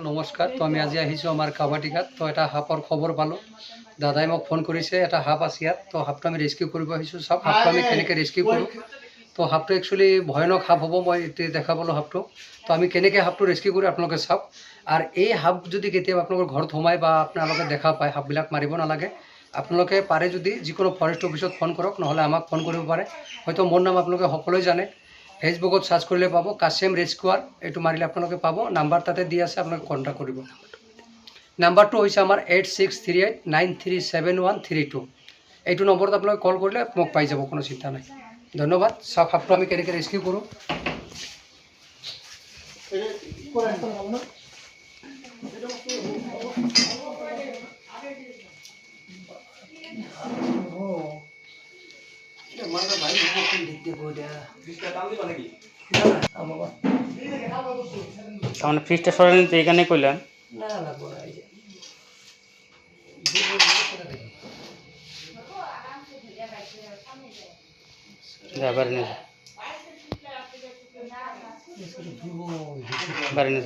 নমস্কাৰ। তো আমি আজি আহিছোঁ আমাৰ কাবাটিঘাট। তো এটা সাপৰ খবৰ পালোঁ, দাদাই মোক ফোন কৰিছে, এটা সাপ আছে ইয়াত। তো সাপটো আমি ৰেস্কিউ কৰিব আহিছোঁ। চাওক সাপটো আমি কেনেকৈ ৰেস্কিউ কৰোঁ। তো সাপটো একচুৱেলি ভয়ানক সাপ হ'ব, মই এতিয়া দেখা পালোঁ সাপটো। তো আমি কেনেকৈ সাপটো ৰেস্কিউ কৰোঁ আপোনালোকে চাওক। আৰু এই সাপ যদি কেতিয়াবা আপোনালোকৰ ঘৰত সোমাই বা আপোনালোকে দেখা পায়, সাপবিলাক মাৰিব নালাগে। আপোনালোকে পাৰে যদি যিকোনো ফৰেষ্ট অফিচত ফোন কৰক, নহ'লে আমাক ফোন কৰিব পাৰে। হয়তো মোৰ নাম আপোনালোকে সকলোৱে জানে, ফেচবুকত চাৰ্চ কৰিলে পাব, কাছেম ৰেস্কিউৱাৰ। এইটো মাৰিলে আপোনালোকে পাব, নাম্বাৰ তাতে দি আছে, আপোনালোকে কণ্টেক্ট কৰিব। নাম্বাৰটো হৈছে আমাৰ 8638937132। এইটো নম্বৰত আপোনালোকে কল কৰিলে মোক পাই যাব, কোনো চিন্তা নাই। ধন্যবাদ। চাওক সাপটো আমি কেনেকৈ ৰেস্কিউ কৰোঁ। মানে ফ্রিজটা সরাই নিতে এখানে কইলাম না লাগবো না, এই যে বাড়ি নিয়ে বাড়ি নিয়ে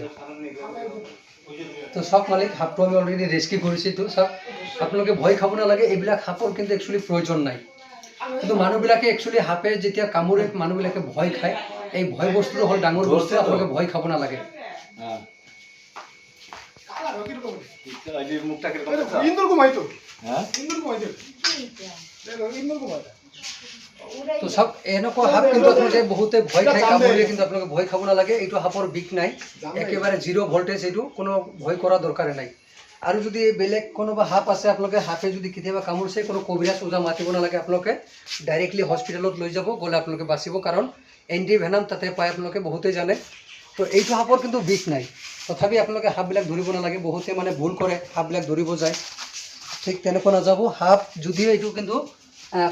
তো সব মালিক সাপটো আমি অলৰেডি ৰেস্কিউ কৰিছোঁ। তো চাওক আপোনালোকে ভয় খাব নালাগে, এইবিলাক সাপৰ কিন্তু একচুৱেলি প্ৰয়োজন নাই। কিন্তু মানুহবিলাকে একচুৱেলি সাপে যেতিয়া কামোৰে মানুহবিলাকে ভয় খায়। এই ভয় বস্তুটো হ'ল ডাঙৰ বস্তু, আপোনালোকে ভয় খাব নালাগে। তো সব এনেকুৱা সাপ কিন্তু আপোনালোকে বহুতে ভয় খাই, কামুৰিলে কিন্তু আপোনালোকে ভয় খাব নালাগে। এইটো সাপৰ বিষ নাই, একেবাৰে 0 ভল্টেজ, এইটো কোনো ভয় কৰাৰ দৰকাৰ নাই। আৰু যদি বেলেগ কোনোবা সাপ আছে, আপোনালোকে সাপে যদি কেতিয়াবা কামুৰিছে, কোনো কবিৰাজ ওজা মাতিব নালাগে। আপোনালোকে ডাইৰেক্টলি হস্পিটেলত লৈ যাব, গ'লে আপোনালোকে বাচিব, কাৰণ এণ্টিভেনাম তাতে পায়, আপোনালোকে বহুতেই জানে। তো এইটো সাপৰ কিন্তু বিষ নাই, তথাপি আপোনালোকে সাপবিলাক ধৰিব নালাগে। বহুতে মানে ভুল কৰে, সাপবিলাক ধৰিব যায়, ঠিক তেনেকুৱা নাযাব। সাপ যদিও এইটো কিন্তু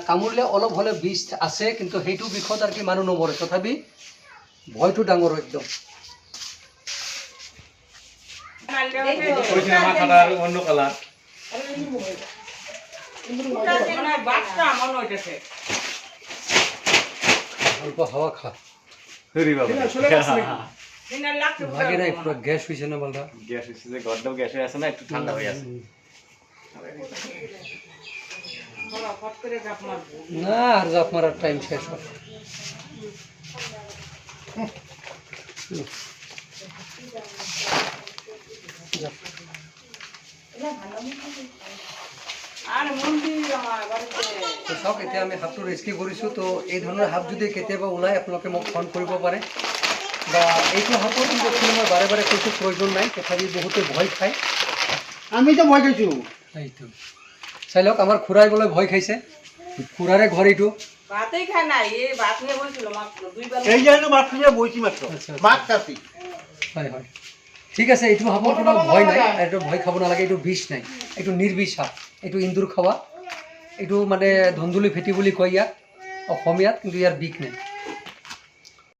কামুৰিলে অলপ হ'লে বিষ আছে, কিন্তু সেইটো বিষত আৰু কি মানুহ নমৰে, তথাপি ভয়টো ডাঙৰ একদম। অল্প হাওয়া খা লাগে নাই, পুরো গ্যাস হয়েছে না বলটা, গ্যাস হয়েছে, যে গড্ডাও গ্যাস হয়ে আছে না, একটু ঠান্ডা হয়ে আছে না। আর জাপ মারার টাইম শেষ হয়। চাওক এতিয়া আমি সাপটো ৰেস্কিউ কৰিছোঁ। তো এই ধৰণৰ সাপ যদি কেতিয়াবা ওলায়, আপোনালোকে মোক ফোন কৰিব পাৰে। বা এইটো সাপৰ কিন্তু মই বাৰে বাৰে কৈছোঁ প্ৰয়োজন নাই, তথাপি বহুতে ভয় খায়। আমিতো ভয় খাইছোঁ। এইটো চাই লওক, আমাৰ খুৰাই বোলে ভয় খাইছে। খুৰাৰে ঘৰ এইটো। ভাতেই খাই নাই, এই ভাত নিয়ে বলছিল মাত্র 2 বেলা। এই যে ভাত নিয়ে বইছি মাত্র, ভাত খাচ্ছি। হয় হয়, ঠিক আছে। এইটো সাপৰ কোনো ভয় নাই, এইটো ভয় খাব নালাগে, এইটো বিষ নাই, এইটো নিৰ্বিষ সাপ। এইটো ইন্দুৰ খাৱা, এইটো মানে ধুন্দুলি ফেটি বুলি কয় ইয়াক অসমীয়াত, কিন্তু ইয়াৰ বিষ নাই।